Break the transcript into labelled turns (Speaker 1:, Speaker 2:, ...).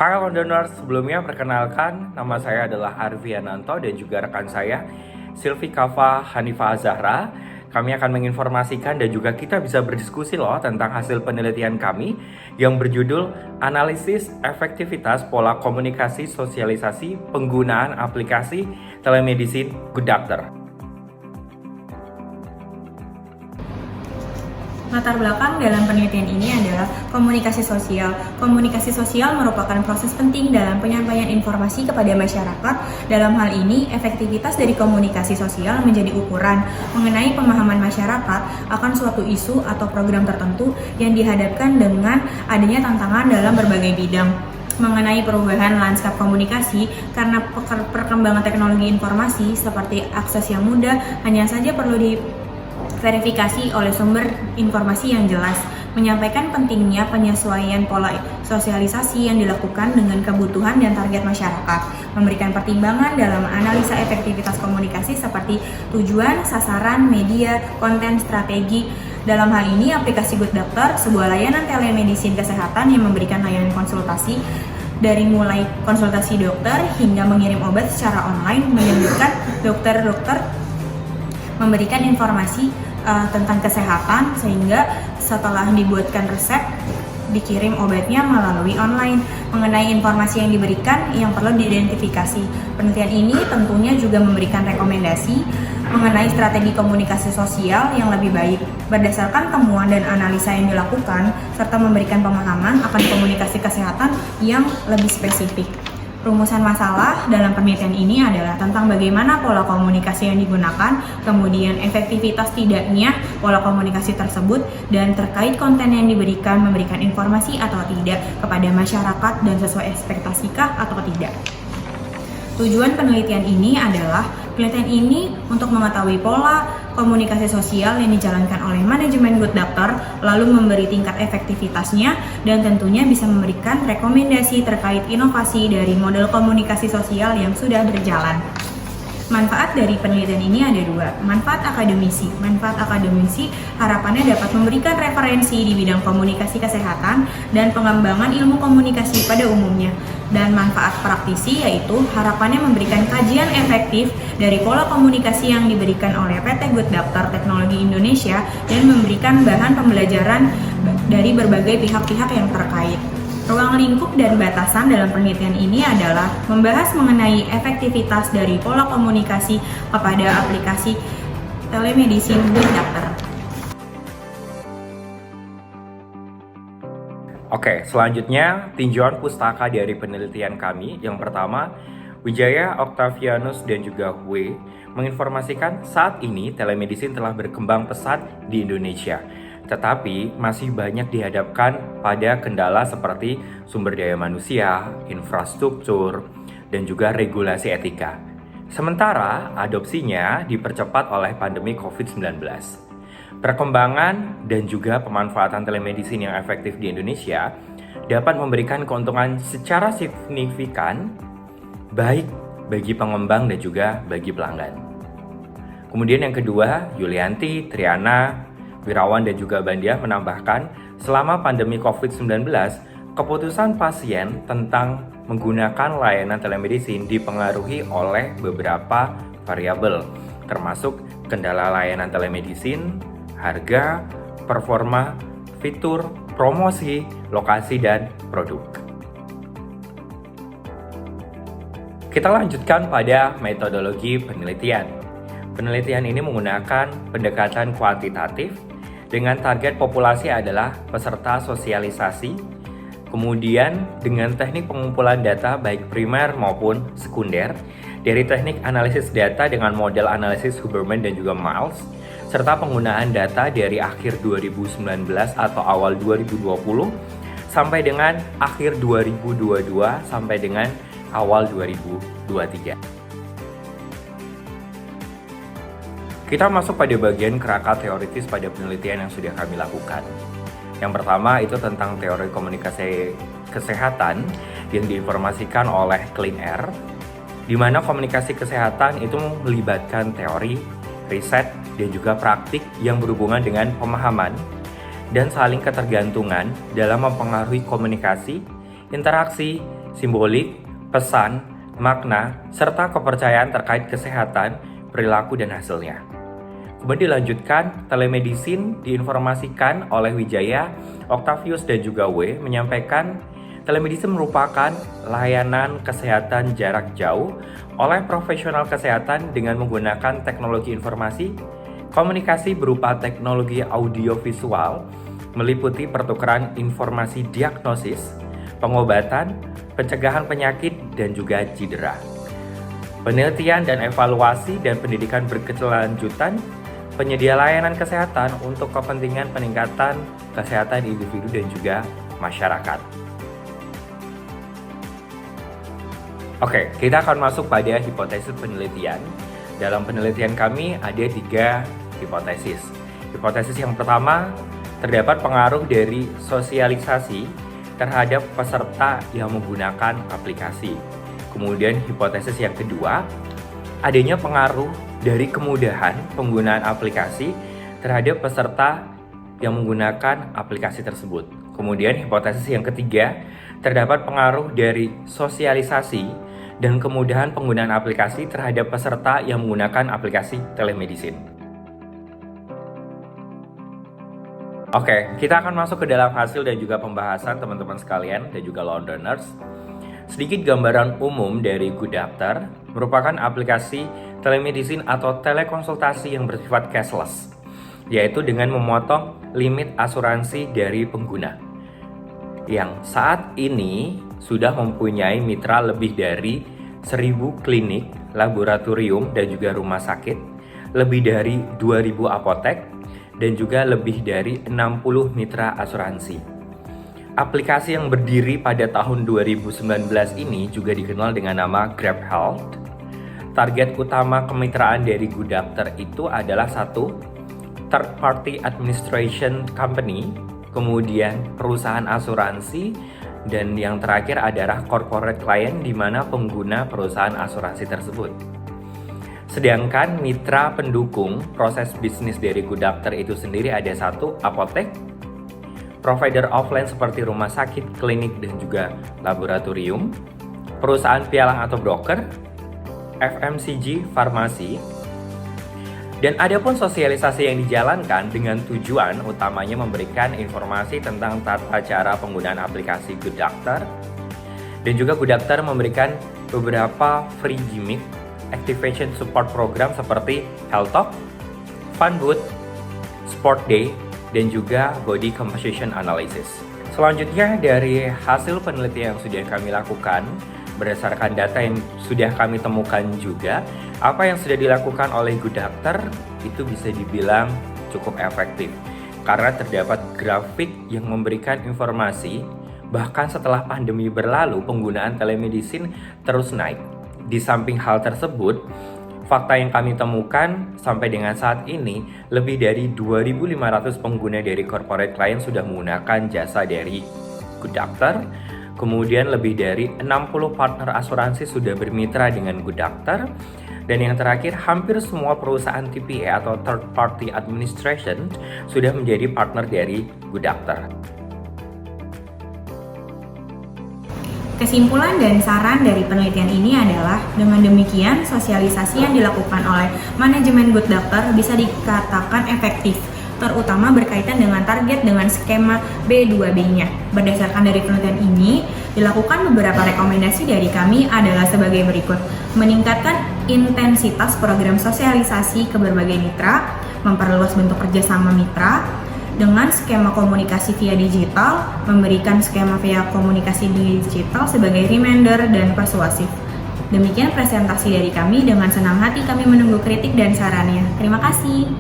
Speaker 1: Para Londoners, sebelumnya perkenalkan, nama saya adalah Arviananto dan juga rekan saya Silvi Kava Hanifah Zahra. Kami akan menginformasikan dan juga kita bisa berdiskusi loh tentang hasil penelitian kami yang berjudul Analisis Efektivitas Pola Komunikasi Sosialisasi Penggunaan Aplikasi Telemedicine Good Doctor.
Speaker 2: Latar belakang dalam penelitian ini adalah komunikasi sosial. Komunikasi sosial merupakan proses penting dalam penyampaian informasi kepada masyarakat. Dalam hal ini, efektivitas dari komunikasi sosial menjadi ukuran mengenai pemahaman masyarakat akan suatu isu atau program tertentu yang dihadapkan dengan adanya tantangan dalam berbagai bidang. Mengenai perubahan lanskap komunikasi, karena perkembangan teknologi informasi seperti akses yang mudah, hanya saja perlu verifikasi oleh sumber informasi yang jelas, menyampaikan pentingnya penyesuaian pola sosialisasi yang dilakukan dengan kebutuhan dan target masyarakat, memberikan pertimbangan dalam analisa efektivitas komunikasi seperti tujuan, sasaran, media, konten, strategi. Dalam hal ini, aplikasi Good Doctor, sebuah layanan telemedicine kesehatan yang memberikan layanan konsultasi dari mulai konsultasi dokter hingga mengirim obat secara online, menyebutkan dokter-dokter memberikan informasi tentang kesehatan, sehingga setelah dibuatkan resep dikirim obatnya melalui online. Mengenai informasi yang diberikan yang perlu diidentifikasi, penelitian ini tentunya juga memberikan rekomendasi mengenai strategi komunikasi sosial yang lebih baik berdasarkan temuan dan analisa yang dilakukan, serta memberikan pemahaman akan komunikasi kesehatan yang lebih spesifik. Rumusan masalah dalam penelitian ini adalah tentang bagaimana pola komunikasi yang digunakan, kemudian efektivitas tidaknya pola komunikasi tersebut, dan terkait konten yang diberikan, memberikan informasi atau tidak kepada masyarakat dan sesuai ekspektasikah atau tidak. Tujuan penelitian ini adalah untuk mengetahui pola komunikasi sosial yang dijalankan oleh manajemen Good Doctor, lalu memberi tingkat efektivitasnya, dan tentunya bisa memberikan rekomendasi terkait inovasi dari model komunikasi sosial yang sudah berjalan. Manfaat dari penelitian ini ada dua. Manfaat akademisi. Manfaat akademisi harapannya dapat memberikan referensi di bidang komunikasi kesehatan dan pengembangan ilmu komunikasi pada umumnya. Dan manfaat praktisi yaitu harapannya memberikan kajian efektif dari pola komunikasi yang diberikan oleh PT Good Doctor Teknologi Indonesia dan memberikan bahan pembelajaran dari berbagai pihak-pihak yang terkait. Ruang lingkup dan batasan dalam penelitian ini adalah membahas mengenai efektivitas dari pola komunikasi kepada aplikasi telemedicine Good Doctor.
Speaker 1: Oke, selanjutnya tinjauan pustaka dari penelitian kami. Yang pertama, Wijaya, Octavianus, dan juga W menginformasikan saat ini telemedicine telah berkembang pesat di Indonesia. Tetapi masih banyak dihadapkan pada kendala seperti sumber daya manusia, infrastruktur, dan juga regulasi etika. Sementara adopsinya dipercepat oleh pandemi COVID-19. Perkembangan dan juga pemanfaatan telemedicine yang efektif di Indonesia dapat memberikan keuntungan secara signifikan baik bagi pengembang dan juga bagi pelanggan. Kemudian yang kedua, Yulianti, Triana, Wirawan, dan juga Bandia menambahkan, selama pandemi COVID-19, keputusan pasien tentang menggunakan layanan telemedicine dipengaruhi oleh beberapa variabel, termasuk kendala layanan telemedicine, harga, performa, fitur, promosi, lokasi, dan produk. Kita lanjutkan pada metodologi penelitian. Penelitian ini menggunakan pendekatan kuantitatif dengan target populasi adalah peserta sosialisasi, kemudian dengan teknik pengumpulan data baik primer maupun sekunder, dari teknik analisis data dengan model analisis Huberman dan juga Miles, serta penggunaan data dari akhir 2019 atau awal 2020 sampai dengan akhir 2022 sampai dengan awal 2023. Kita masuk pada bagian kerangka teoritis pada penelitian yang sudah kami lakukan. Yang pertama itu tentang teori komunikasi kesehatan yang diinformasikan oleh Clean Air, di mana komunikasi kesehatan itu melibatkan teori, riset, dan juga praktik yang berhubungan dengan pemahaman dan saling ketergantungan dalam mempengaruhi komunikasi, interaksi, simbolik, pesan, makna, serta kepercayaan terkait kesehatan, perilaku, dan hasilnya. Kemudian dilanjutkan, telemedicine diinformasikan oleh Wijaya, Octavius, dan juga W menyampaikan telemedicine merupakan layanan kesehatan jarak jauh oleh profesional kesehatan dengan menggunakan teknologi informasi, komunikasi berupa teknologi audiovisual, meliputi pertukaran informasi diagnosis, pengobatan, pencegahan penyakit, dan juga cedera. Penelitian dan evaluasi dan pendidikan berkelanjutan, penyedia layanan kesehatan untuk kepentingan peningkatan kesehatan individu dan juga masyarakat. Oke, kita akan masuk pada hipotesis penelitian. Dalam penelitian kami ada 3 hipotesis. Hipotesis yang pertama, terdapat pengaruh dari sosialisasi terhadap peserta yang menggunakan aplikasi. Kemudian hipotesis yang kedua, adanya pengaruh dari kemudahan penggunaan aplikasi terhadap peserta yang menggunakan aplikasi tersebut. Kemudian hipotesis yang ketiga, terdapat pengaruh dari sosialisasi dan kemudahan penggunaan aplikasi terhadap peserta yang menggunakan aplikasi telemedicine. Oke, kita akan masuk ke dalam hasil dan juga pembahasan teman-teman sekalian dan juga Londoners. Sedikit gambaran umum dari Good Doctor merupakan aplikasi telemedicine atau telekonsultasi yang bersifat cashless, yaitu dengan memotong limit asuransi dari pengguna, yang saat ini sudah mempunyai mitra lebih dari 1.000 klinik, laboratorium, dan juga rumah sakit, lebih dari 2.000 apotek, dan juga lebih dari 60 mitra asuransi. Aplikasi yang berdiri pada tahun 2019 ini juga dikenal dengan nama Grab Health. Target utama kemitraan dari Good Doctor itu adalah 1. Third Party Administration Company, kemudian perusahaan asuransi, dan yang terakhir adalah corporate client di mana pengguna perusahaan asuransi tersebut. Sedangkan mitra pendukung proses bisnis dari Good Doctor itu sendiri ada 1. Apotek, provider offline seperti rumah sakit, klinik, dan juga laboratorium, perusahaan pialang atau broker, FMCG, farmasi. Dan ada pun sosialisasi yang dijalankan dengan tujuan utamanya memberikan informasi tentang tata cara penggunaan aplikasi Good Doctor. Dan juga Good Doctor memberikan beberapa free gimmick activation support program seperti Health Talk, Fun Booth, Sport Day, dan juga Body Composition Analysis. Selanjutnya dari hasil penelitian yang sudah kami lakukan, berdasarkan data yang sudah kami temukan juga, apa yang sudah dilakukan oleh Good Doctor itu bisa dibilang cukup efektif karena terdapat grafik yang memberikan informasi bahkan setelah pandemi berlalu penggunaan telemedicine terus naik. Di samping hal tersebut, fakta yang kami temukan sampai dengan saat ini lebih dari 2.500 pengguna dari corporate client sudah menggunakan jasa dari Good Doctor. Kemudian lebih dari 60 partner asuransi sudah bermitra dengan Good Doctor. Dan yang terakhir, hampir semua perusahaan TPA atau Third Party Administration sudah menjadi partner dari Good Doctor.
Speaker 2: Kesimpulan dan saran dari penelitian ini adalah dengan demikian sosialisasi yang dilakukan oleh manajemen Good Doctor bisa dikatakan efektif, terutama berkaitan dengan target dengan skema B2B-nya. Berdasarkan dari penelitian ini, dilakukan beberapa rekomendasi dari kami adalah sebagai berikut. Meningkatkan intensitas program sosialisasi ke berbagai mitra, memperluas bentuk kerjasama mitra, dengan skema komunikasi via digital, memberikan skema via komunikasi digital sebagai reminder dan persuasif. Demikian presentasi dari kami, dengan senang hati kami menunggu kritik dan sarannya. Terima kasih.